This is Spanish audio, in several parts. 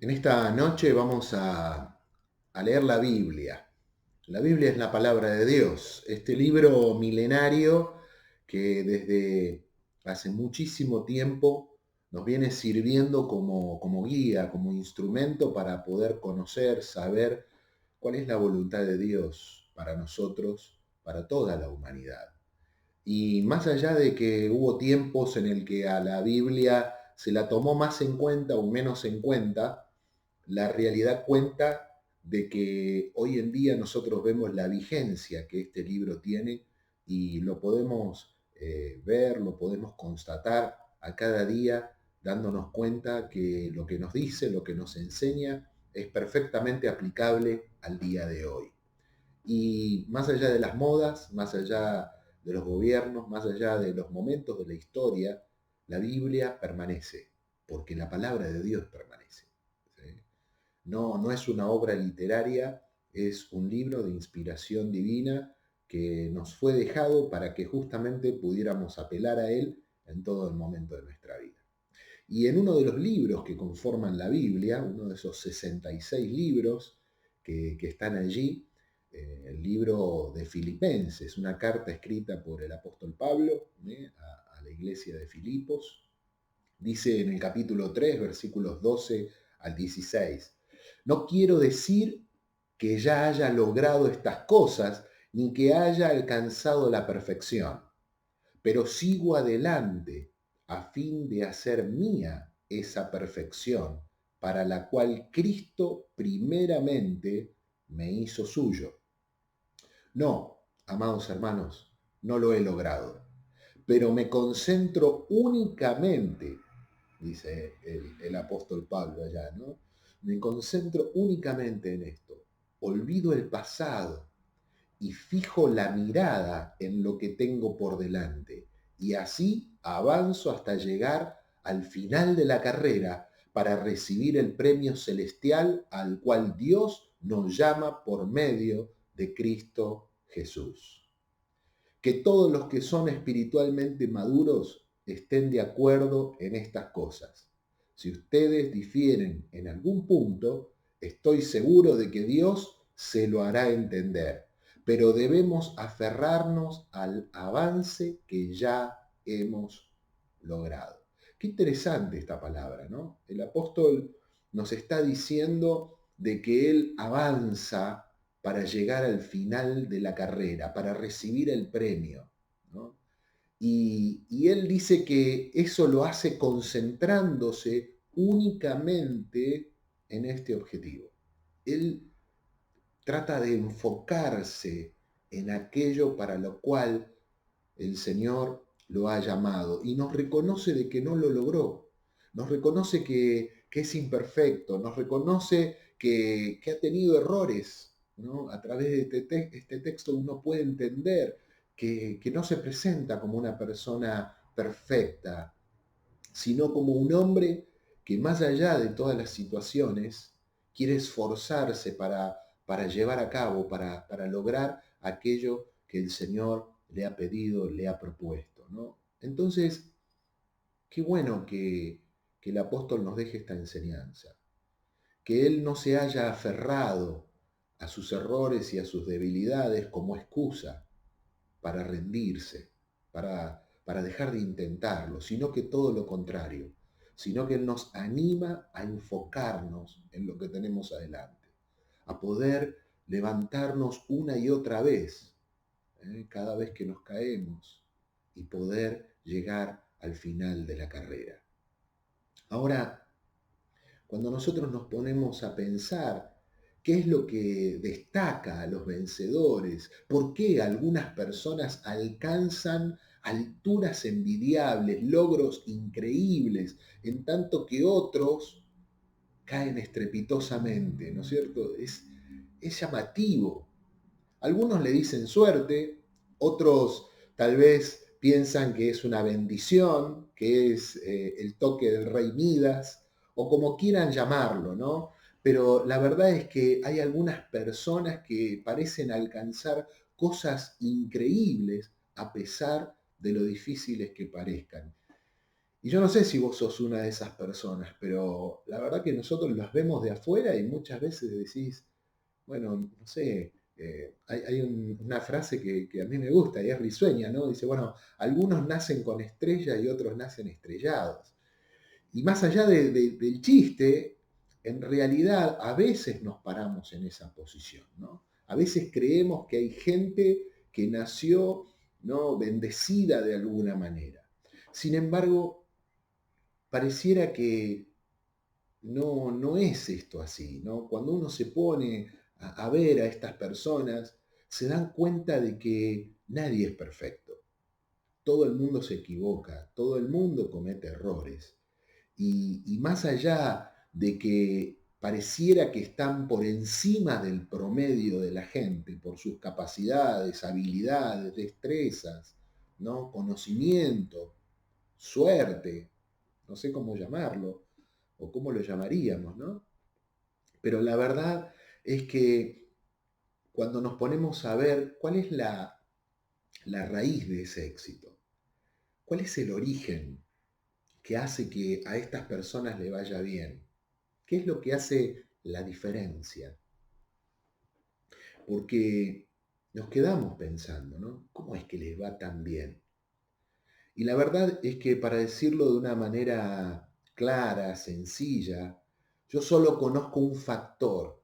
En esta noche vamos a leer la Biblia. La Biblia es la palabra de Dios, este libro milenario que desde hace muchísimo tiempo nos viene sirviendo como guía, como instrumento para poder conocer, saber cuál es la voluntad de Dios para nosotros, para toda la humanidad. Y más allá de que hubo tiempos en el que a la Biblia se la tomó más en cuenta o menos en cuenta, la realidad cuenta de que hoy en día nosotros vemos la vigencia que este libro tiene y lo podemos ver, lo podemos constatar a cada día, dándonos cuenta que lo que nos dice, lo que nos enseña, es perfectamente aplicable al día de hoy. Y más allá de las modas, más allá de los gobiernos, más allá de los momentos de la historia, la Biblia permanece, porque la palabra de Dios permanece. ¿Sí? No es una obra literaria, es un libro de inspiración divina que nos fue dejado para que justamente pudiéramos apelar a él en todo el momento de nuestra vida. Y en uno de los libros que conforman la Biblia, uno de esos 66 libros que están allí, el libro de Filipenses, una carta escrita por el apóstol Pablo a la iglesia de Filipos, dice en el capítulo 3, versículos 12 al 16, no quiero decir que ya haya logrado estas cosas, ni que haya alcanzado la perfección, pero sigo adelante a fin de hacer mía esa perfección para la cual Cristo primeramente me hizo suyo. No, amados hermanos, no lo he logrado, pero me concentro únicamente, dice el apóstol Pablo allá, ¿no? Me concentro únicamente en esto. Olvido el pasado y fijo la mirada en lo que tengo por delante. Y así avanzo hasta llegar al final de la carrera para recibir el premio celestial al cual Dios nos llama por medio de Cristo Jesús. Que todos los que son espiritualmente maduros estén de acuerdo en estas cosas. Si ustedes difieren en algún punto, estoy seguro de que Dios se lo hará entender, pero debemos aferrarnos al avance que ya hemos logrado. Qué interesante esta palabra, ¿no? El apóstol nos está diciendo de que él avanza para llegar al final de la carrera, para recibir el premio, ¿no? Y él dice que eso lo hace concentrándose únicamente en este objetivo. Él trata de enfocarse en aquello para lo cual el Señor lo ha llamado y nos reconoce de que no lo logró, nos reconoce que es imperfecto, nos reconoce que ha tenido errores, ¿no? A través de este texto uno puede entender que no se presenta como una persona perfecta, sino como un hombre que más allá de todas las situaciones quiere esforzarse para llevar a cabo, para lograr aquello que el Señor le ha pedido, le ha propuesto, ¿no? Entonces, qué bueno que el apóstol nos deje esta enseñanza, que él no se haya aferrado a sus errores y a sus debilidades como excusa para rendirse, para dejar de intentarlo, sino que todo lo contrario, sino que Él nos anima a enfocarnos en lo que tenemos adelante, a poder levantarnos una y otra vez, cada vez que nos caemos, y poder llegar al final de la carrera. Ahora, cuando nosotros nos ponemos a pensar qué es lo que destaca a los vencedores, por qué algunas personas alcanzan alturas envidiables, logros increíbles, en tanto que otros caen estrepitosamente, ¿no es cierto? Es llamativo. Algunos le dicen suerte, otros tal vez piensan que es una bendición, que es el toque del rey Midas, o como quieran llamarlo, ¿no? Pero la verdad es que hay algunas personas que parecen alcanzar cosas increíbles a pesar de lo difíciles que parezcan. Y yo no sé si vos sos una de esas personas, pero la verdad que nosotros las vemos de afuera y muchas veces decís, bueno, no sé, hay una frase que a mí me gusta y es risueña, ¿no? Dice, bueno, algunos nacen con estrellas y otros nacen estrellados. Y más allá del chiste, en realidad a veces nos paramos en esa posición, ¿no? A veces creemos que hay gente que nació, ¿no?, bendecida de alguna manera. Sin embargo, pareciera que no es esto así, ¿no? Cuando uno se pone a ver a estas personas, se dan cuenta de que nadie es perfecto. Todo el mundo se equivoca, todo el mundo comete errores. Y más allá de que pareciera que están por encima del promedio de la gente por sus capacidades, habilidades, destrezas, ¿no?, conocimiento, suerte, no sé cómo llamarlo, o cómo lo llamaríamos, ¿no? Pero la verdad es que cuando nos ponemos a ver cuál es la raíz de ese éxito, cuál es el origen que hace que a estas personas le vaya bien, qué es lo que hace la diferencia, porque nos quedamos pensando, ¿no? ¿Cómo es que les va tan bien? Y la verdad es que, para decirlo de una manera clara, sencilla, yo solo conozco un factor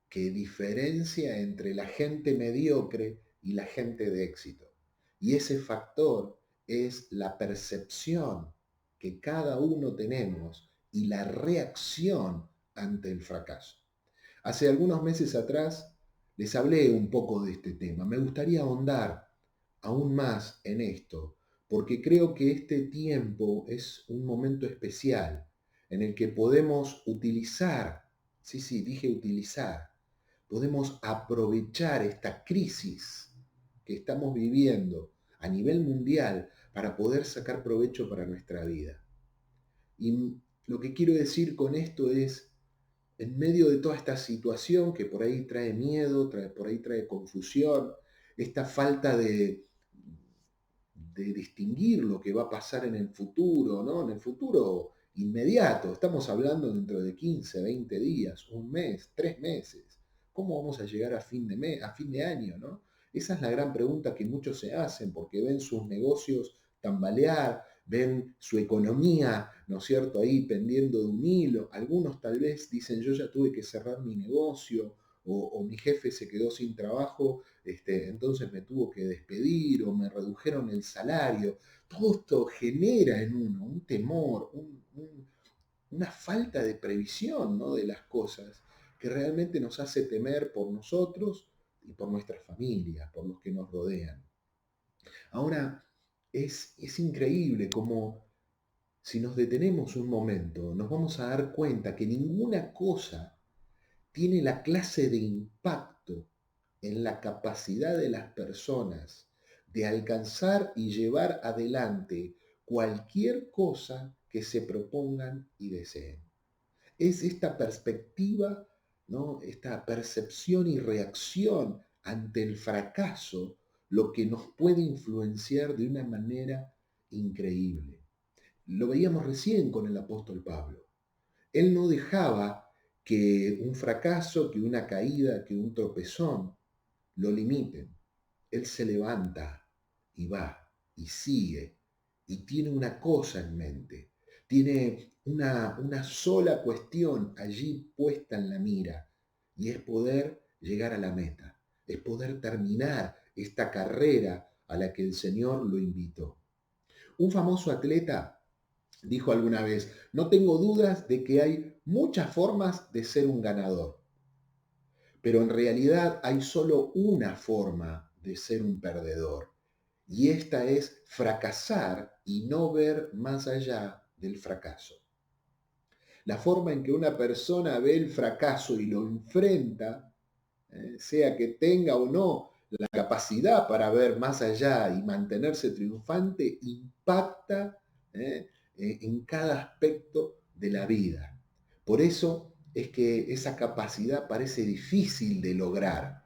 que diferencia entre la gente mediocre y la gente de éxito. Y ese factor es la percepción que cada uno tenemos y la reacción ante el fracaso. Hace algunos meses atrás les hablé un poco de este tema. Me gustaría ahondar aún más en esto, porque creo que este tiempo es un momento especial en el que podemos utilizar, sí, sí, dije utilizar, podemos aprovechar esta crisis que estamos viviendo a nivel mundial para poder sacar provecho para nuestra vida. Y lo que quiero decir con esto es, en medio de toda esta situación que por ahí trae miedo, por ahí trae confusión, esta falta de distinguir lo que va a pasar en el futuro, ¿no? En el futuro inmediato, estamos hablando dentro de 15, 20 días, un mes, 3 meses. ¿Cómo vamos a llegar a fin de mes, a fin de año, ¿no? Esa es la gran pregunta que muchos se hacen porque ven sus negocios tambalear, ven su economía, ¿no es cierto?, ahí pendiendo de un hilo. Algunos tal vez dicen, yo ya tuve que cerrar mi negocio, o mi jefe se quedó sin trabajo, entonces me tuvo que despedir, o me redujeron el salario. Todo esto genera en uno un temor, una falta de previsión, ¿no?, de las cosas, que realmente nos hace temer por nosotros y por nuestras familias, por los que nos rodean. Ahora, es increíble cómo, si nos detenemos un momento, nos vamos a dar cuenta que ninguna cosa tiene la clase de impacto en la capacidad de las personas de alcanzar y llevar adelante cualquier cosa que se propongan y deseen. Es esta perspectiva, ¿no?, esta percepción y reacción ante el fracaso lo que nos puede influenciar de una manera increíble. Lo veíamos recién con el apóstol Pablo. Él no dejaba que un fracaso, que una caída, que un tropezón lo limiten. Él se levanta y va y sigue y tiene una cosa en mente. Tiene una sola cuestión allí puesta en la mira, y es poder llegar a la meta, es poder terminar esta carrera a la que el Señor lo invitó. Un famoso atleta dijo alguna vez, no tengo dudas de que hay muchas formas de ser un ganador, pero en realidad hay solo una forma de ser un perdedor, y esta es fracasar y no ver más allá del fracaso. La forma en que una persona ve el fracaso y lo enfrenta, sea que tenga o no la capacidad para ver más allá y mantenerse triunfante, impacta en cada aspecto de la vida. Por eso es que esa capacidad parece difícil de lograr.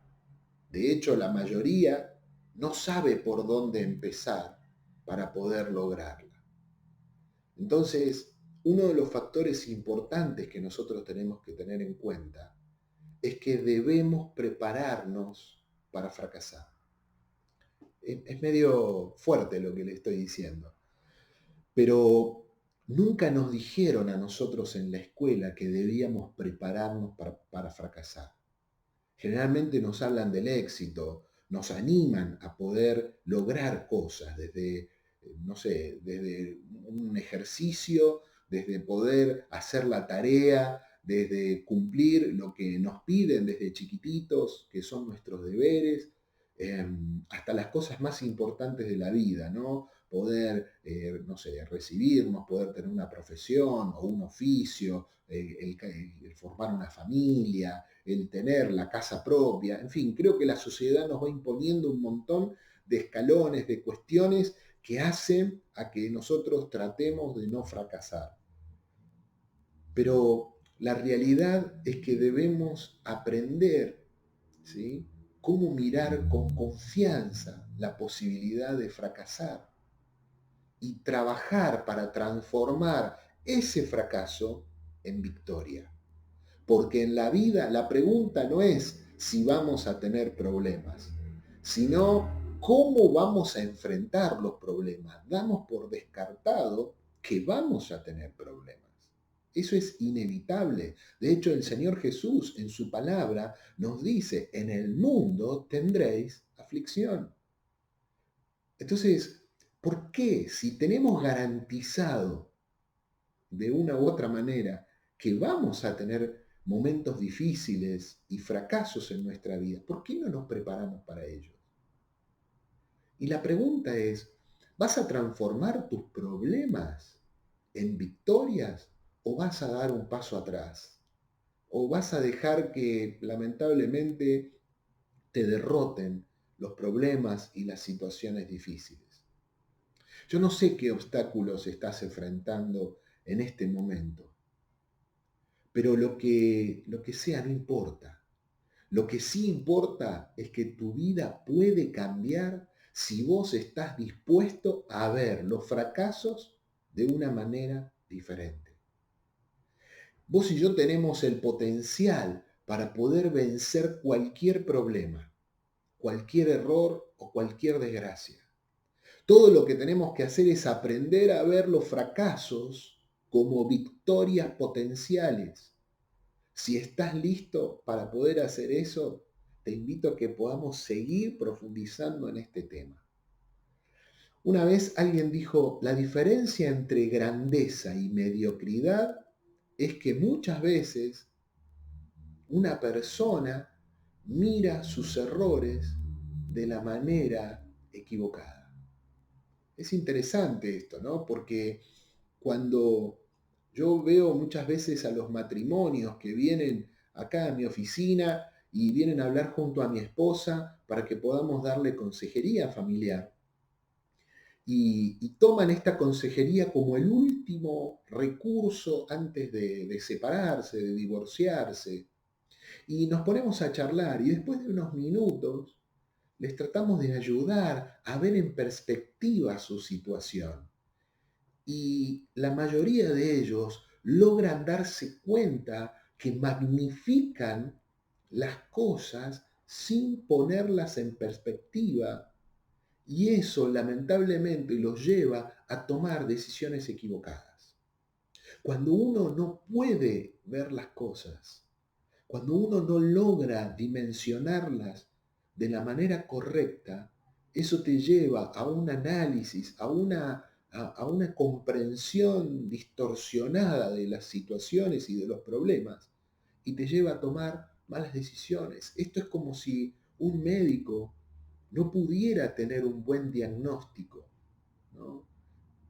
De hecho, la mayoría no sabe por dónde empezar para poder lograrla. Entonces, uno de los factores importantes que nosotros tenemos que tener en cuenta es que debemos prepararnos para fracasar. Es medio fuerte lo que le estoy diciendo, pero nunca nos dijeron a nosotros en la escuela que debíamos prepararnos para fracasar. Generalmente nos hablan del éxito, nos animan a poder lograr cosas desde, no sé, desde un ejercicio, desde poder hacer la tarea, desde cumplir lo que nos piden desde chiquititos, que son nuestros deberes, hasta las cosas más importantes de la vida, ¿no? Poder, no sé, recibirnos, poder tener una profesión o un oficio, el formar una familia, el tener la casa propia, en fin, creo que la sociedad nos va imponiendo un montón de escalones, de cuestiones que hacen a que nosotros tratemos de no fracasar. Pero la realidad es que debemos aprender, ¿sí?, cómo mirar con confianza la posibilidad de fracasar y trabajar para transformar ese fracaso en victoria. Porque en la vida la pregunta no es si vamos a tener problemas, sino cómo vamos a enfrentar los problemas. Damos por descartado que vamos a tener problemas. Eso es inevitable. De hecho, el Señor Jesús en su palabra nos dice, en el mundo tendréis aflicción. Entonces, ¿por qué si tenemos garantizado de una u otra manera que vamos a tener momentos difíciles y fracasos en nuestra vida, ¿por qué no nos preparamos para ellos? Y la pregunta es, ¿vas a transformar tus problemas en victorias o vas a dar un paso atrás? ¿O vas a dejar que lamentablemente te derroten los problemas y las situaciones difíciles? Yo no sé qué obstáculos estás enfrentando en este momento, pero lo que sea no importa. Lo que sí importa es que tu vida puede cambiar si vos estás dispuesto a ver los fracasos de una manera diferente. Vos y yo tenemos el potencial para poder vencer cualquier problema, cualquier error o cualquier desgracia. Todo lo que tenemos que hacer es aprender a ver los fracasos como victorias potenciales. Si estás listo para poder hacer eso, te invito a que podamos seguir profundizando en este tema. Una vez alguien dijo, la diferencia entre grandeza y mediocridad es que muchas veces una persona mira sus errores de la manera equivocada. Es interesante esto, ¿no? Porque cuando yo veo muchas veces a los matrimonios que vienen acá a mi oficina y vienen a hablar junto a mi esposa para que podamos darle consejería familiar, y toman esta consejería como el último recurso antes de separarse, de divorciarse, y nos ponemos a charlar y después de unos minutos les tratamos de ayudar a ver en perspectiva su situación. Y la mayoría de ellos logran darse cuenta que magnifican las cosas sin ponerlas en perspectiva, y eso lamentablemente los lleva a tomar decisiones equivocadas. Cuando uno no puede ver las cosas, cuando uno no logra dimensionarlas de la manera correcta, eso te lleva a un análisis, a una comprensión distorsionada de las situaciones y de los problemas, y te lleva a tomar malas decisiones. Esto es como si un médico no pudiera tener un buen diagnóstico, ¿no?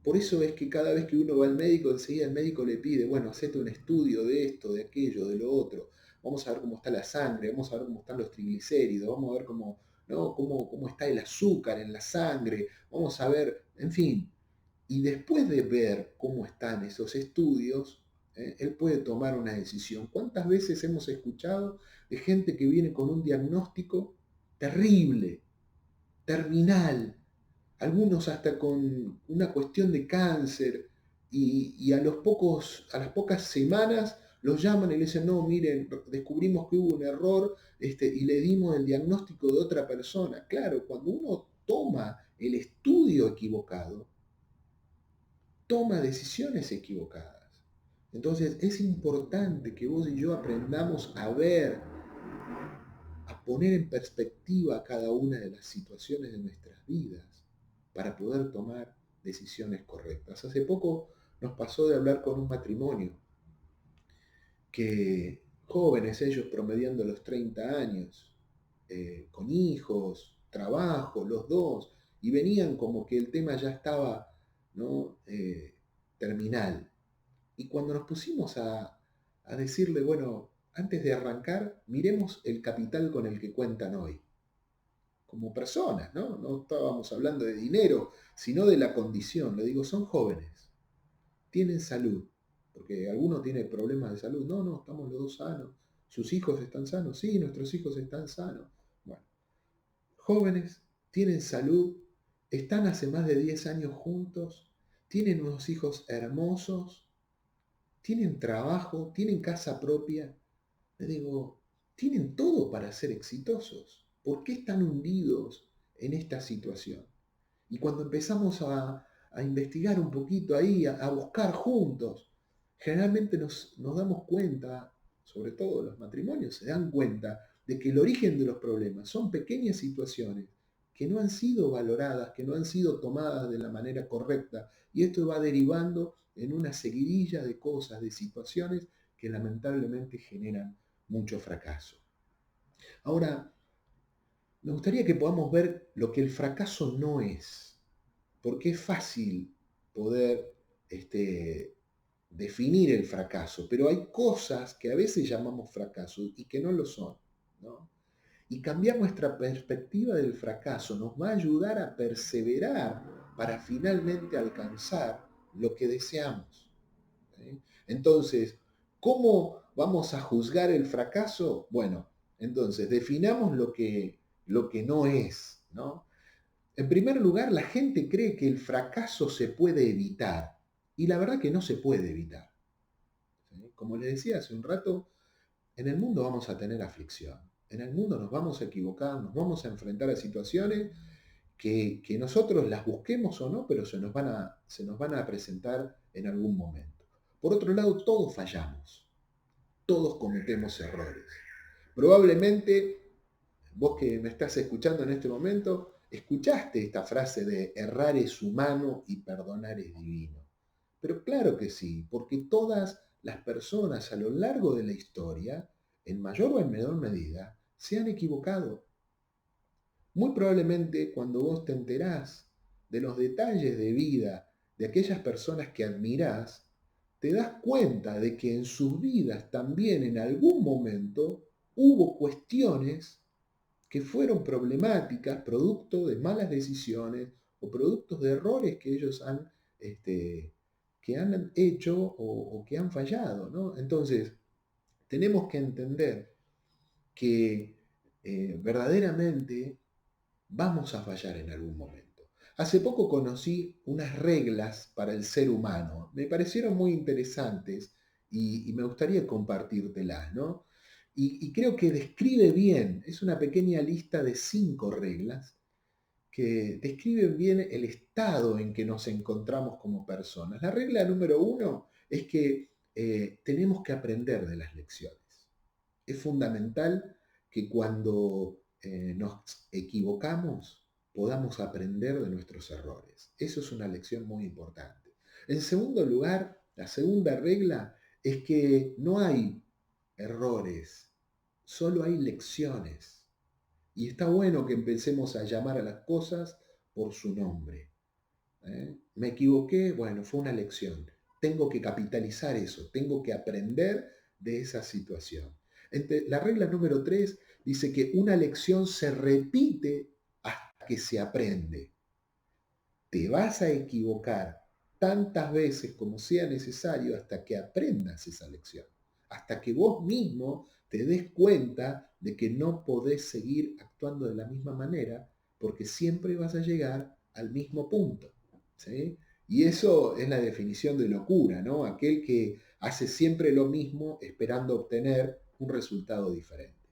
Por eso es que cada vez que uno va al médico, enseguida el médico le pide, bueno, hacete un estudio de esto, de aquello, de lo otro. Vamos a ver cómo está la sangre, vamos a ver cómo están los triglicéridos, vamos a ver cómo, ¿no?, cómo está el azúcar en la sangre, vamos a ver, en fin. Y después de ver cómo están esos estudios, él puede tomar una decisión. ¿Cuántas veces hemos escuchado de gente que viene con un diagnóstico terrible, terminal, algunos hasta con una cuestión de cáncer, y a las pocas semanas los llaman y le dicen, no, miren, descubrimos que hubo un error y le dimos el diagnóstico de otra persona. Claro, cuando uno toma el estudio equivocado, toma decisiones equivocadas. Entonces es importante que vos y yo aprendamos a ver, a poner en perspectiva cada una de las situaciones de nuestras vidas para poder tomar decisiones correctas. Hace poco nos pasó de hablar con un matrimonio que jóvenes, ellos promediando los 30 años, con hijos, trabajo, los dos, y venían como que el tema ya estaba, ¿no? Terminal. Y cuando nos pusimos a decirle, bueno, antes de arrancar, miremos el capital con el que cuentan hoy, como personas, ¿no? No estábamos hablando de dinero, sino de la condición. Le digo, son jóvenes, tienen salud, porque alguno tiene problemas de salud. No, no, estamos los dos sanos. ¿Sus hijos están sanos? Sí, nuestros hijos están sanos. Bueno, jóvenes, tienen salud, están hace más de 10 años juntos, tienen unos hijos hermosos, tienen trabajo, tienen casa propia. Le digo, tienen todo para ser exitosos. ¿Por qué están hundidos en esta situación? Y cuando empezamos a investigar un poquito ahí, a buscar juntos, generalmente nos damos cuenta, sobre todo los matrimonios se dan cuenta, de que el origen de los problemas son pequeñas situaciones que no han sido valoradas, que no han sido tomadas de la manera correcta, y esto va derivando en una seguidilla de cosas, de situaciones que lamentablemente generan mucho fracaso. Ahora, me gustaría que podamos ver lo que el fracaso no es, porque es fácil poder definir el fracaso, pero hay cosas que a veces llamamos fracaso y que no lo son, ¿no? Y cambiar nuestra perspectiva del fracaso nos va a ayudar a perseverar para finalmente alcanzar lo que deseamos. ¿Sí? Entonces, ¿cómo vamos a juzgar el fracaso? Bueno, entonces definamos lo que no es, ¿no? En primer lugar, la gente cree que el fracaso se puede evitar y la verdad que no se puede evitar. ¿Sí? Como les decía hace un rato, en el mundo vamos a tener aflicción, en el mundo nos vamos a equivocar, nos vamos a enfrentar a situaciones que nosotros las busquemos o no, pero se nos van a presentar en algún momento. Por otro lado, todos fallamos, todos cometemos errores. Probablemente vos que me estás escuchando en este momento, escuchaste esta frase de errar es humano y perdonar es divino. Pero claro que sí, porque todas las personas a lo largo de la historia, en mayor o en menor medida, se han equivocado. Muy probablemente cuando vos te enterás de los detalles de vida de aquellas personas que admirás, te das cuenta de que en sus vidas también en algún momento hubo cuestiones que fueron problemáticas, producto de malas decisiones o productos de errores que ellos que han hecho o que han fallado, ¿no? Entonces, tenemos que entender que verdaderamente vamos a fallar en algún momento. Hace poco conocí unas reglas para el ser humano. Me parecieron muy interesantes y me gustaría compartírtelas, ¿no? Y creo que describe bien, es una pequeña lista de 5 reglas que describen bien el estado en que nos encontramos como personas. La regla número 1 es que tenemos que aprender de las lecciones. Es fundamental que cuando nos equivocamos podamos aprender de nuestros errores. Eso es una lección muy importante. En segundo lugar, la segunda regla es que no hay errores, solo hay lecciones. Y está bueno que empecemos a llamar a las cosas por su nombre. Me equivoqué, bueno, fue una lección. Tengo que capitalizar eso, tengo que aprender de esa situación. La regla número 3 dice que una lección se repite hasta que se aprende. Te vas a equivocar tantas veces como sea necesario hasta que aprendas esa lección. Hasta que vos mismo te des cuenta de que no podés seguir actuando de la misma manera porque siempre vas a llegar al mismo punto. ¿Sí? Y eso es la definición de locura, ¿no? Aquel que hace siempre lo mismo esperando obtener un resultado diferente.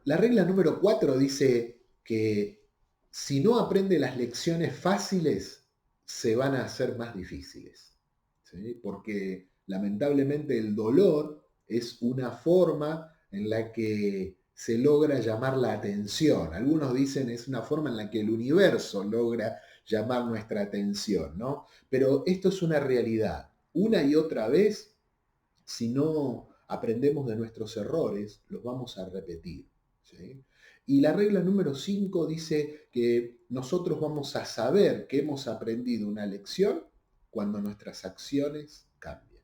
La regla número 4 dice que si no aprende las lecciones fáciles, se van a hacer más difíciles. ¿Sí? Porque lamentablemente el dolor es una forma en la que se logra llamar la atención. Algunos dicen es una forma en la que el universo logra llamar nuestra atención, ¿no? Pero esto es una realidad. Una y otra vez, si no aprendemos de nuestros errores, los vamos a repetir. ¿Sí? Y la regla número 5 dice que nosotros vamos a saber que hemos aprendido una lección cuando nuestras acciones cambian.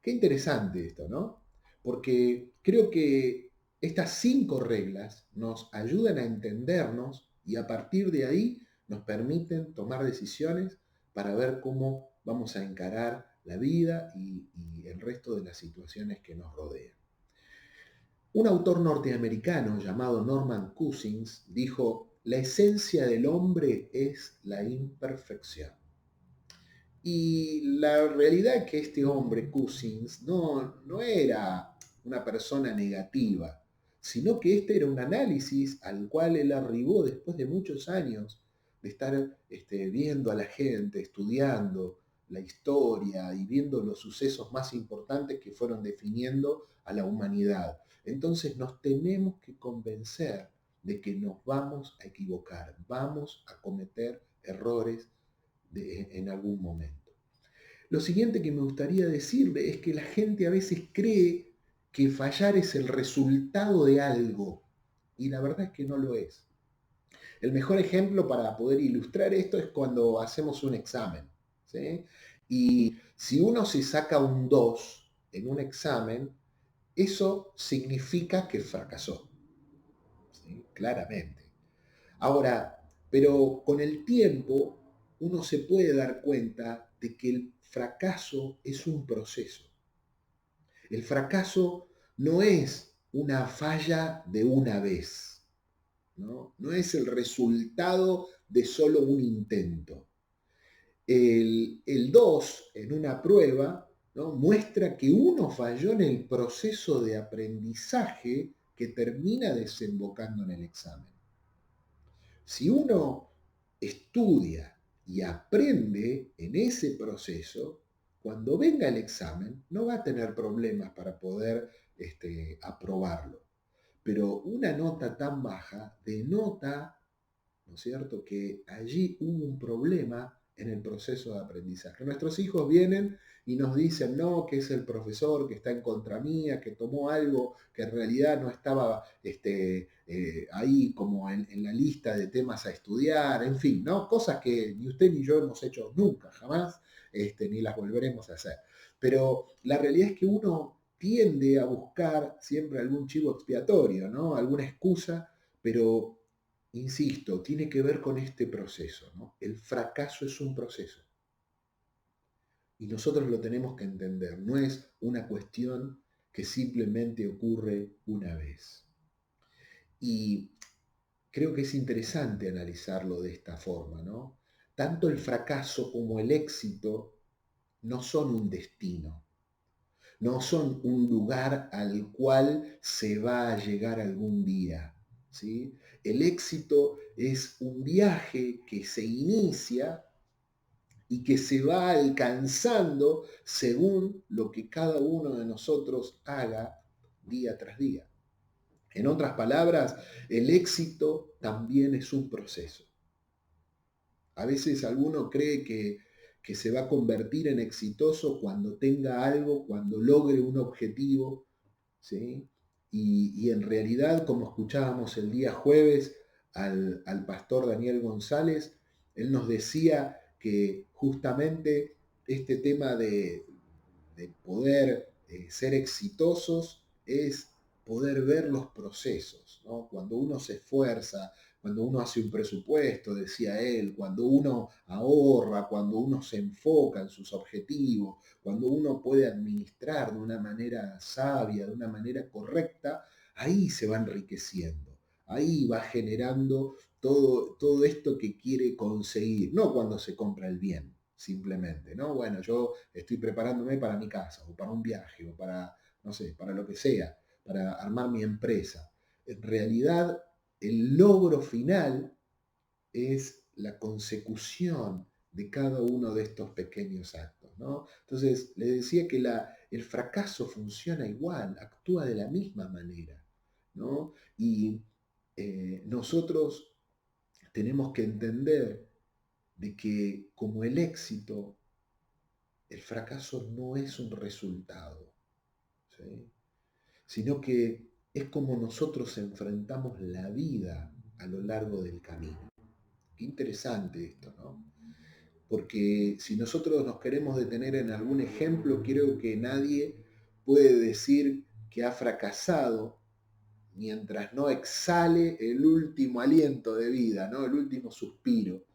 Qué interesante esto, ¿no? Porque creo que estas 5 reglas nos ayudan a entendernos y a partir de ahí nos permiten tomar decisiones para ver cómo vamos a encarar la vida y el resto de las situaciones que nos rodean. Un autor norteamericano llamado Norman Cousins dijo, la esencia del hombre es la imperfección. Y la realidad es que este hombre, Cousins, no era una persona negativa, sino que este era un análisis al cual él arribó después de muchos años de estar viendo a la gente, estudiando la historia y viendo los sucesos más importantes que fueron definiendo a la humanidad. Entonces nos tenemos que convencer de que nos vamos a equivocar, vamos a cometer errores en algún momento. Lo siguiente que me gustaría decirle es que la gente a veces cree que fallar es el resultado de algo y la verdad es que no lo es. El mejor ejemplo para poder ilustrar esto es cuando hacemos un examen. ¿Sí? Y si uno se saca un 2 en un examen, eso significa que fracasó. ¿Sí? Claramente. Ahora, pero con el tiempo uno se puede dar cuenta de que el fracaso es un proceso. El fracaso no es una falla de una vez, ¿no? No es el resultado de solo un intento. El 2 en una prueba, ¿no? Muestra que uno falló en el proceso de aprendizaje que termina desembocando en el examen. Si uno estudia y aprende en ese proceso, cuando venga el examen no va a tener problemas para poder aprobarlo. Pero una nota tan baja denota, ¿no es cierto?, que allí hubo un problema en el proceso de aprendizaje. Nuestros hijos vienen y nos dicen, no, que es el profesor que está en contra mía, que tomó algo que en realidad no estaba ahí como en la lista de temas a estudiar, en fin, ¿no? Cosas que ni usted ni yo hemos hecho nunca, jamás, ni las volveremos a hacer. Pero la realidad es que uno tiende a buscar siempre algún chivo expiatorio, ¿no? Alguna excusa, pero insisto, tiene que ver con este proceso, ¿no? El fracaso es un proceso. Y nosotros lo tenemos que entender. No es una cuestión que simplemente ocurre una vez. Y creo que es interesante analizarlo de esta forma, ¿no? Tanto el fracaso como el éxito no son un destino, no son un lugar al cual se va a llegar algún día. ¿Sí? El éxito es un viaje que se inicia y que se va alcanzando según lo que cada uno de nosotros haga día tras día. En otras palabras, el éxito también es un proceso. A veces alguno cree que se va a convertir en exitoso cuando tenga algo, cuando logre un objetivo, ¿sí? Y en realidad, como escuchábamos el día jueves al pastor Daniel González, él nos decía que justamente este tema de poder ser exitosos es poder ver los procesos, ¿no? Cuando uno se esfuerza, cuando uno hace un presupuesto, decía él, cuando uno ahorra, cuando uno se enfoca en sus objetivos, cuando uno puede administrar de una manera sabia, de una manera correcta, ahí se va enriqueciendo, ahí va generando todo esto que quiere conseguir, no cuando se compra el bien, simplemente, ¿no? Bueno, yo estoy preparándome para mi casa, o para un viaje, o para, no sé, para lo que sea, para armar mi empresa. En realidad, el logro final es la consecución de cada uno de estos pequeños actos, ¿no? Entonces, le decía que el fracaso funciona igual, actúa de la misma manera, ¿no? Y nosotros tenemos que entender de que como el éxito, el fracaso no es un resultado, ¿sí? Sino que es como nosotros enfrentamos la vida a lo largo del camino. Qué interesante esto, ¿no? Porque si nosotros nos queremos detener en algún ejemplo, creo que nadie puede decir que ha fracasado mientras no exhale el último aliento de vida, ¿no? El último suspiro.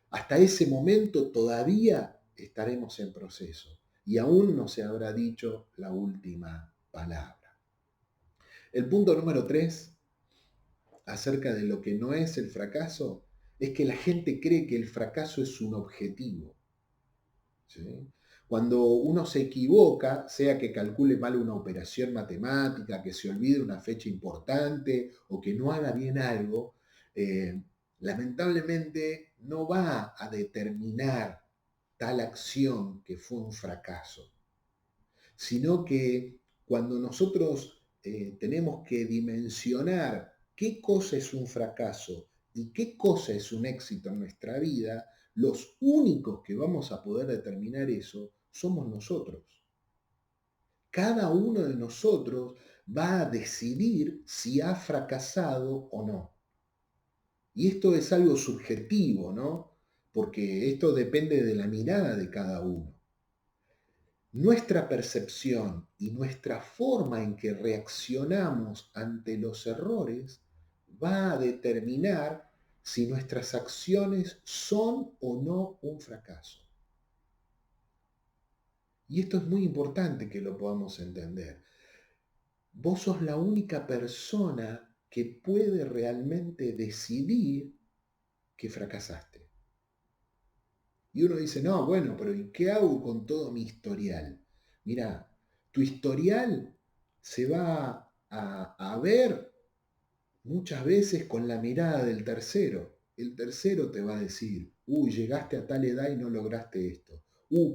Hasta ese momento todavía estaremos en proceso y aún no se habrá dicho la última palabra. El punto número 3 acerca de lo que no es el fracaso es que la gente cree que el fracaso es un objetivo. ¿Sí? Cuando uno se equivoca, sea que calcule mal una operación matemática, que se olvide una fecha importante o que no haga bien algo, lamentablemente no va a determinar tal acción que fue un fracaso, sino que cuando nosotros tenemos que dimensionar qué cosa es un fracaso y qué cosa es un éxito en nuestra vida, los únicos que vamos a poder determinar eso somos nosotros. Cada uno de nosotros va a decidir si ha fracasado o no. Y esto es algo subjetivo, ¿no? Porque esto depende de la mirada de cada uno. Nuestra percepción y nuestra forma en que reaccionamos ante los errores va a determinar si nuestras acciones son o no un fracaso. Y esto es muy importante que lo podamos entender. Vos sos la única persona que puede realmente decidir que fracasaste. Y uno dice, no, bueno, pero ¿y qué hago con todo mi historial? Mira, tu historial se va a ver muchas veces con la mirada del tercero. El tercero te va a decir, uy, llegaste a tal edad y no lograste esto.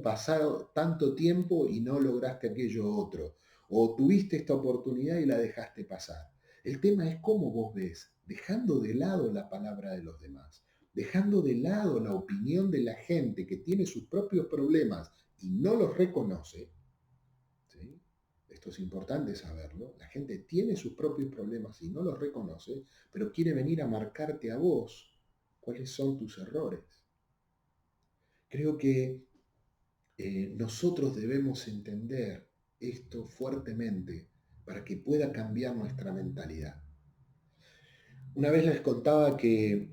Pasado tanto tiempo y no lograste aquello otro. O tuviste esta oportunidad y la dejaste pasar. El tema es cómo vos ves, dejando de lado la palabra de los demás, dejando de lado la opinión de la gente que tiene sus propios problemas y no los reconoce, ¿sí? Esto es importante saberlo. La gente tiene sus propios problemas y no los reconoce, pero quiere venir a marcarte a vos cuáles son tus errores. Creo que nosotros debemos entender esto fuertemente para que pueda cambiar nuestra mentalidad. Una vez les contaba que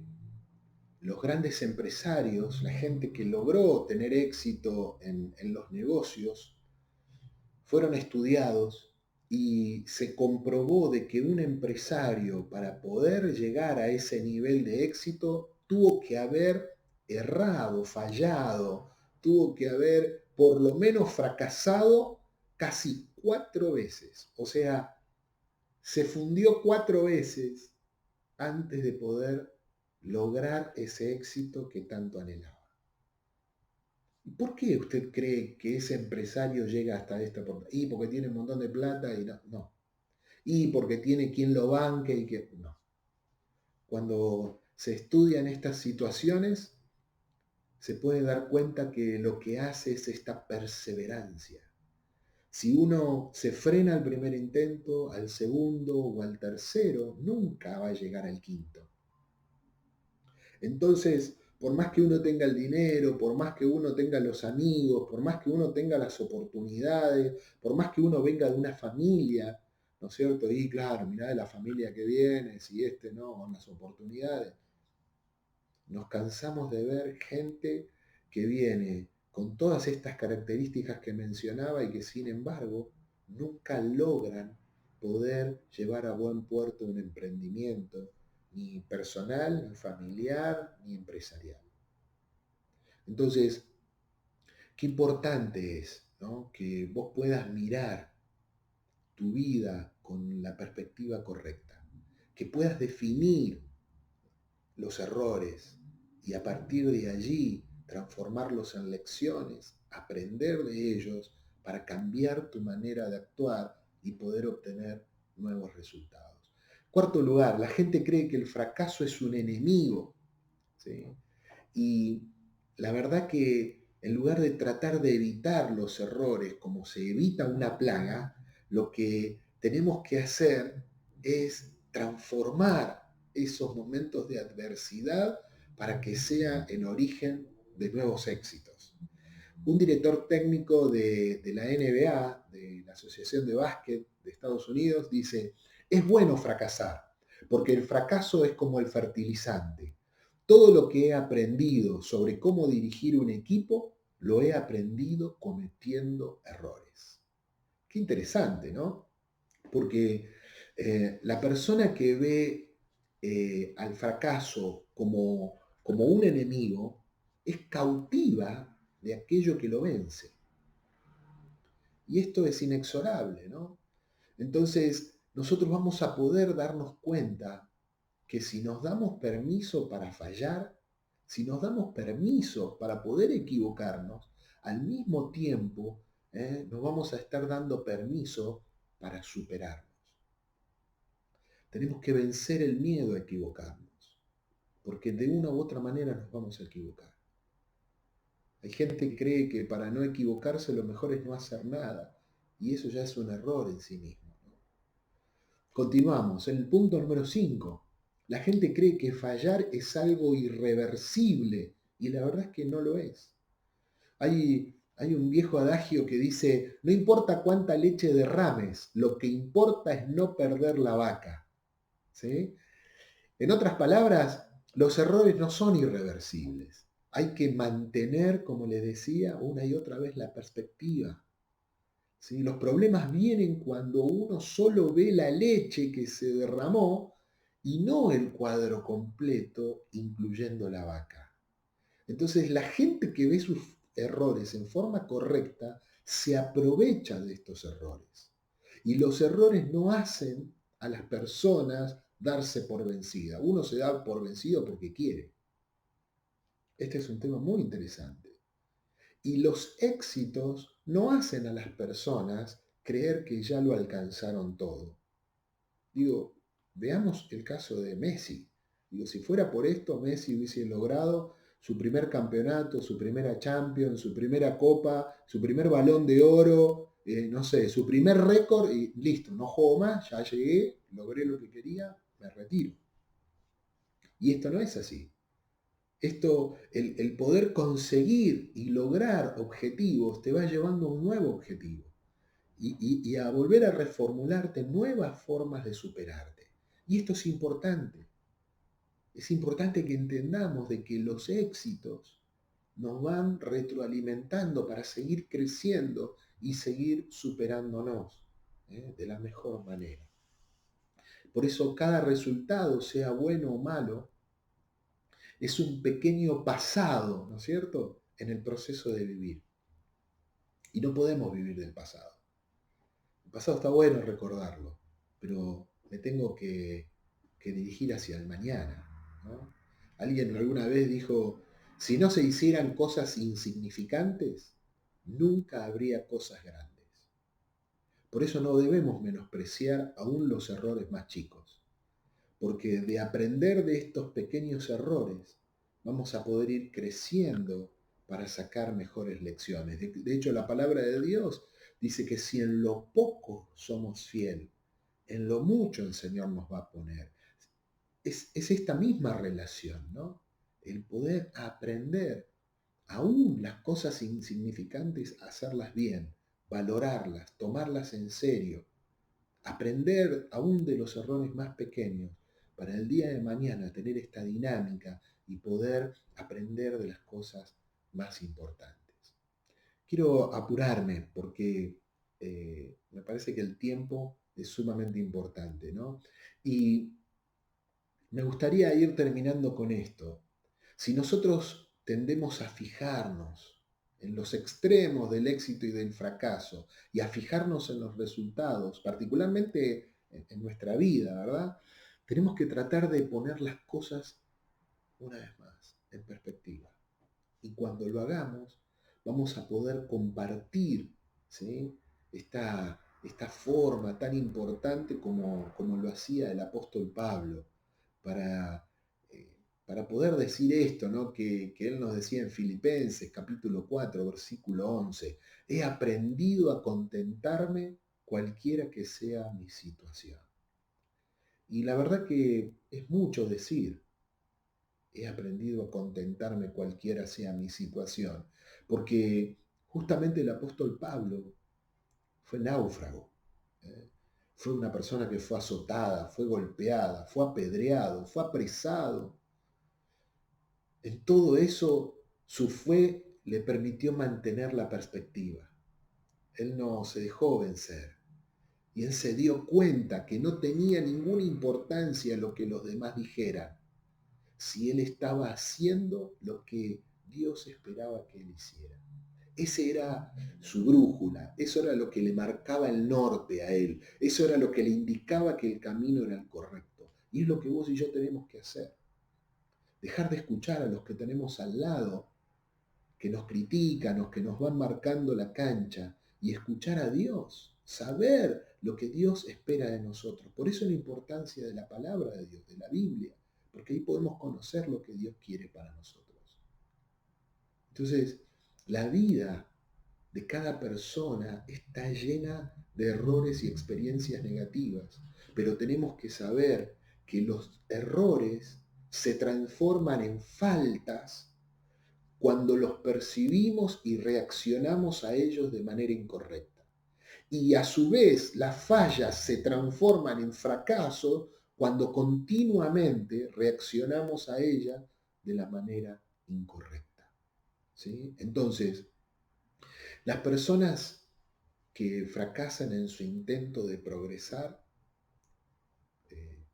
los grandes empresarios, la gente que logró tener éxito en los negocios, fueron estudiados y se comprobó de que un empresario para poder llegar a ese nivel de éxito tuvo que haber errado, fallado, tuvo que haber por lo menos fracasado casi 4 veces. O sea, se fundió 4 veces antes de poder lograr ese éxito que tanto anhelaba. ¿Por qué usted cree que ese empresario llega hasta esta oportunidad? Y porque tiene un montón de plata y no, no. Y porque tiene quien lo banque y que no. Cuando se estudian estas situaciones, se puede dar cuenta que lo que hace es esta perseverancia. Si uno se frena al primer intento, al segundo o al tercero, nunca va a llegar al quinto. Entonces, por más que uno tenga el dinero, por más que uno tenga los amigos, por más que uno tenga las oportunidades, por más que uno venga de una familia, ¿no es cierto? Y claro, mirá de la familia que viene, si este no, con las oportunidades. Nos cansamos de ver gente que viene con todas estas características que mencionaba y que sin embargo nunca logran poder llevar a buen puerto un emprendimiento, ni personal, ni familiar, ni empresarial. Entonces, qué importante es, ¿no?, que vos puedas mirar tu vida con la perspectiva correcta, que puedas definir los errores y a partir de allí transformarlos en lecciones, aprender de ellos para cambiar tu manera de actuar y poder obtener nuevos resultados. Cuarto lugar, la gente cree que el fracaso es un enemigo, ¿sí? Y la verdad que en lugar de tratar de evitar los errores como se evita una plaga, lo que tenemos que hacer es transformar esos momentos de adversidad para que sea en origen de nuevos éxitos. Un director técnico de la NBA, de la Asociación de Básquet de Estados Unidos, dice, es bueno fracasar, porque el fracaso es como el fertilizante. Todo lo que he aprendido sobre cómo dirigir un equipo, lo he aprendido cometiendo errores. Qué interesante, ¿no? Porque la persona que ve al fracaso como un enemigo es cautiva de aquello que lo vence. Y esto es inexorable, ¿no? Entonces, nosotros vamos a poder darnos cuenta que si nos damos permiso para fallar, si nos damos permiso para poder equivocarnos, al mismo tiempo nos vamos a estar dando permiso para superarnos. Tenemos que vencer el miedo a equivocarnos, porque de una u otra manera nos vamos a equivocar. Hay gente que cree que para no equivocarse lo mejor es no hacer nada, y eso ya es un error en sí mismo, ¿no? Continuamos, en el punto número 5. La gente cree que fallar es algo irreversible, y la verdad es que no lo es. Hay un viejo adagio que dice, no importa cuánta leche derrames, lo que importa es no perder la vaca, ¿sí? En otras palabras, los errores no son irreversibles. Hay que mantener, como les decía, una y otra vez la perspectiva, ¿sí? Los problemas vienen cuando uno solo ve la leche que se derramó y no el cuadro completo, incluyendo la vaca. Entonces, la gente que ve sus errores en forma correcta se aprovecha de estos errores. Y los errores no hacen a las personas darse por vencida. Uno se da por vencido porque quiere. Este es un tema muy interesante. Y los éxitos no hacen a las personas creer que ya lo alcanzaron todo. Digo, veamos el caso de Messi. Digo, si fuera por esto, Messi hubiese logrado su primer campeonato, su primera Champions, su primera Copa, su primer Balón de Oro, no sé, su primer récord y listo, no juego más, ya llegué, logré lo que quería, me retiro. Y esto no es así. Esto, el poder conseguir y lograr objetivos te va llevando a un nuevo objetivo y a volver a reformularte nuevas formas de superarte. Y esto es importante. Es importante que entendamos de que los éxitos nos van retroalimentando para seguir creciendo y seguir superándonos de la mejor manera. Por eso cada resultado, sea bueno o malo, es un pequeño pasado, ¿no es cierto?, en el proceso de vivir. Y no podemos vivir del pasado. El pasado está bueno recordarlo, pero me tengo que dirigir hacia el mañana, ¿no? Alguien alguna vez dijo, si no se hicieran cosas insignificantes, nunca habría cosas grandes. Por eso no debemos menospreciar aún los errores más chicos, porque de aprender de estos pequeños errores vamos a poder ir creciendo para sacar mejores lecciones. De hecho, la palabra de Dios dice que si en lo poco somos fiel, en lo mucho el Señor nos va a poner. Es esta misma relación, ¿no? El poder aprender aún las cosas insignificantes, hacerlas bien, valorarlas, tomarlas en serio, aprender aún de los errores más pequeños para el día de mañana tener esta dinámica y poder aprender de las cosas más importantes. Quiero apurarme porque me parece que el tiempo es sumamente importante, ¿no? Y Me gustaría ir terminando con esto. Si nosotros tendemos a fijarnos en los extremos del éxito y del fracaso y a fijarnos en los resultados, particularmente en nuestra vida, ¿verdad? Tenemos que tratar de poner las cosas una vez más en perspectiva. Y cuando lo hagamos, vamos a poder compartir, ¿sí? esta forma tan importante como lo hacía el apóstol Pablo, para, eh, para poder decir esto, ¿no? Que él nos decía en Filipenses capítulo 4, versículo 11: he aprendido a contentarme cualquiera que sea mi situación. Y la verdad que es mucho decir, he aprendido a contentarme cualquiera sea mi situación, porque justamente el apóstol Pablo fue náufrago, ¿eh? Fue una persona que fue azotada, fue golpeada, fue apedreado, fue apresado. En todo eso, su fe le permitió mantener la perspectiva. Él no se dejó vencer y él se dio cuenta que no tenía ninguna importancia lo que los demás dijeran, si él estaba haciendo lo que Dios esperaba que él hiciera. Ese era su brújula, eso era lo que le marcaba el norte a él, eso era lo que le indicaba que el camino era el correcto. Y es lo que vos y yo tenemos que hacer. Dejar de escuchar a los que tenemos al lado, que nos critican o que nos van marcando la cancha, y escuchar a Dios, saber lo que Dios espera de nosotros. Por eso la importancia de la palabra de Dios, de la Biblia, porque ahí podemos conocer lo que Dios quiere para nosotros. Entonces, la vida de cada persona está llena de errores y experiencias negativas, pero tenemos que saber que los errores se transforman en faltas cuando los percibimos y reaccionamos a ellos de manera incorrecta. Y a su vez, las fallas se transforman en fracaso cuando continuamente reaccionamos a ellas de la manera incorrecta. ¿Sí? Entonces, las personas que fracasan en su intento de progresar eh,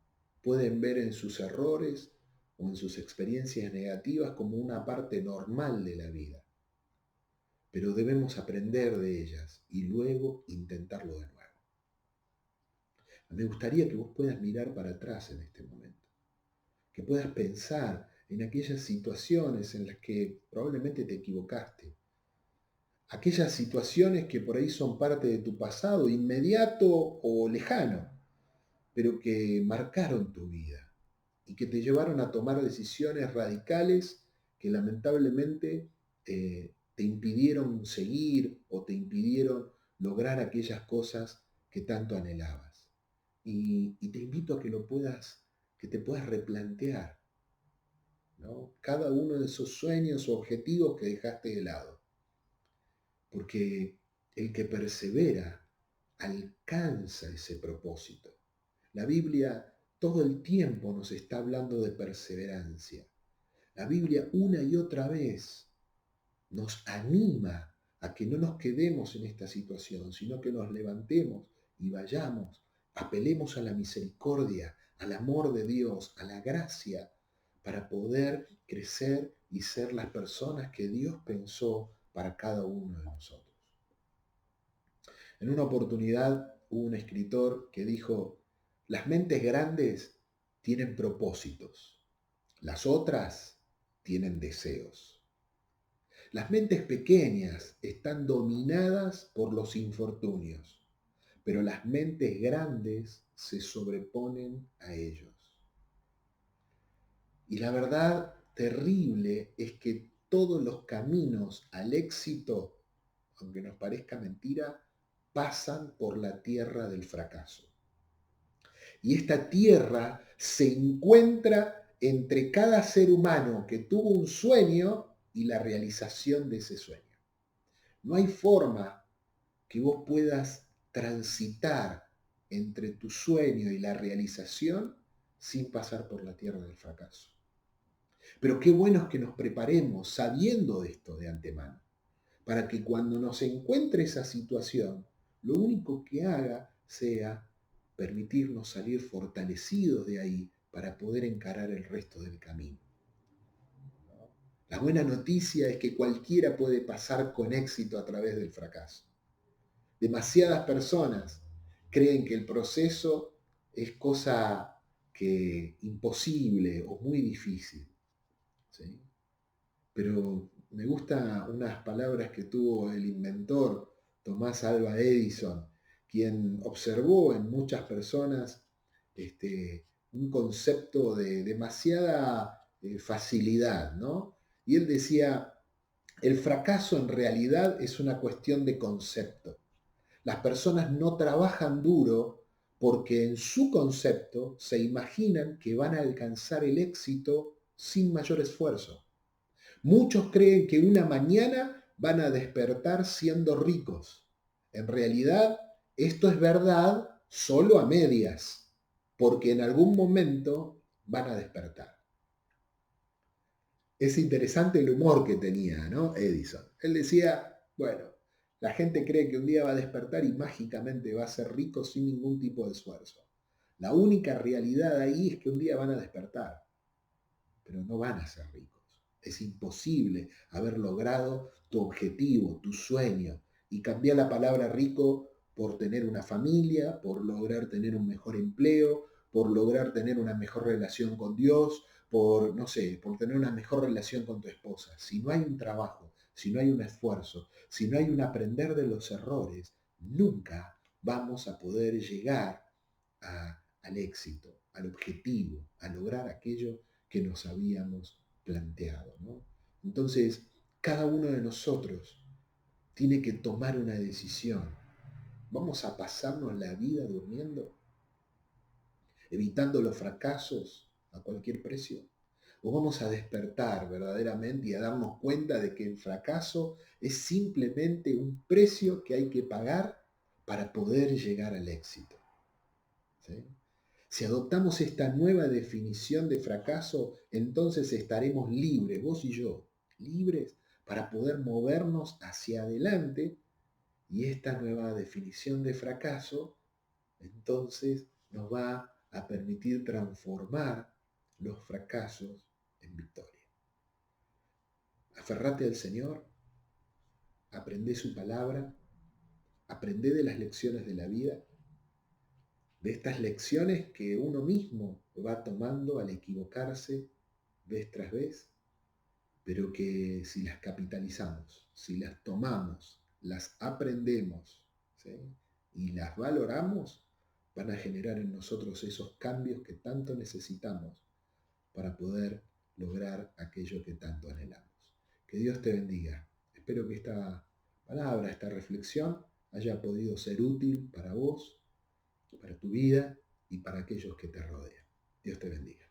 pueden ver en sus errores o en sus experiencias negativas como una parte normal de la vida, pero debemos aprender de ellas y luego intentarlo de nuevo. Me gustaría que vos puedas mirar para atrás en este momento, que puedas pensar en aquellas situaciones en las que probablemente te equivocaste, aquellas situaciones que por ahí son parte de tu pasado, inmediato o lejano, pero que marcaron tu vida y que te llevaron a tomar decisiones radicales que lamentablemente te impidieron seguir o te impidieron lograr aquellas cosas que tanto anhelabas. Y te invito a que que te puedas replantear, ¿no? Cada uno de esos sueños o objetivos que dejaste de lado. Porque el que persevera alcanza ese propósito. La Biblia todo el tiempo nos está hablando de perseverancia. La Biblia una y otra vez nos anima a que no nos quedemos en esta situación, sino que nos levantemos y vayamos, apelemos a la misericordia, al amor de Dios, a la gracia, para poder crecer y ser las personas que Dios pensó para cada uno de nosotros. En una oportunidad hubo un escritor que dijo: las mentes grandes tienen propósitos, las otras tienen deseos. Las mentes pequeñas están dominadas por los infortunios, pero las mentes grandes se sobreponen a ellos. Y la verdad terrible es que todos los caminos al éxito, aunque nos parezca mentira, pasan por la tierra del fracaso. Y esta tierra se encuentra entre cada ser humano que tuvo un sueño y la realización de ese sueño. No hay forma que vos puedas transitar entre tu sueño y la realización sin pasar por la tierra del fracaso. Pero qué bueno es que nos preparemos sabiendo esto de antemano, para que cuando nos encuentre esa situación, lo único que haga sea permitirnos salir fortalecidos de ahí para poder encarar el resto del camino. La buena noticia es que cualquiera puede pasar con éxito a través del fracaso. Demasiadas personas creen que el proceso es cosa que imposible o muy difícil, ¿sí? Pero me gustan unas palabras que tuvo el inventor Tomás Alva Edison, quien observó en muchas personas un concepto de demasiada facilidad, ¿no? Y él decía, el fracaso en realidad es una cuestión de concepto. Las personas no trabajan duro porque en su concepto se imaginan que van a alcanzar el éxito sin mayor esfuerzo. Muchos creen que una mañana van a despertar siendo ricos. En realidad, esto es verdad solo a medias, porque en algún momento van a despertar. Es interesante el humor que tenía, ¿no? Edison. Él decía, bueno, la gente cree que un día va a despertar y mágicamente va a ser rico sin ningún tipo de esfuerzo. La única realidad ahí es que un día van a despertar, pero no van a ser ricos. Es imposible haber logrado tu objetivo, tu sueño, y cambiar la palabra rico por tener una familia, por lograr tener un mejor empleo, por lograr tener una mejor relación con Dios, por, no sé, por tener una mejor relación con tu esposa. Si no hay un trabajo, si no hay un esfuerzo, si no hay un aprender de los errores, nunca vamos a poder llegar al éxito, al objetivo, a lograr aquello que nos habíamos planteado, ¿no? Entonces, cada uno de nosotros tiene que tomar una decisión. ¿Vamos a pasarnos la vida durmiendo, evitando los fracasos a cualquier precio? ¿O vamos a despertar verdaderamente y a darnos cuenta de que el fracaso es simplemente un precio que hay que pagar para poder llegar al éxito? ¿Sí? Si adoptamos esta nueva definición de fracaso, entonces estaremos libres, vos y yo, libres para poder movernos hacia adelante, y esta nueva definición de fracaso entonces nos va a permitir transformar los fracasos en victoria. Aferrate al Señor, aprende su palabra, aprende de las lecciones de la vida, de estas lecciones que uno mismo va tomando al equivocarse vez tras vez, pero que si las capitalizamos, si las tomamos, las aprendemos, ¿sí? Y las valoramos, van a generar en nosotros esos cambios que tanto necesitamos para poder lograr aquello que tanto anhelamos. Que Dios te bendiga. Espero que esta palabra, esta reflexión haya podido ser útil para vos, para tu vida y para aquellos que te rodean. Dios te bendiga.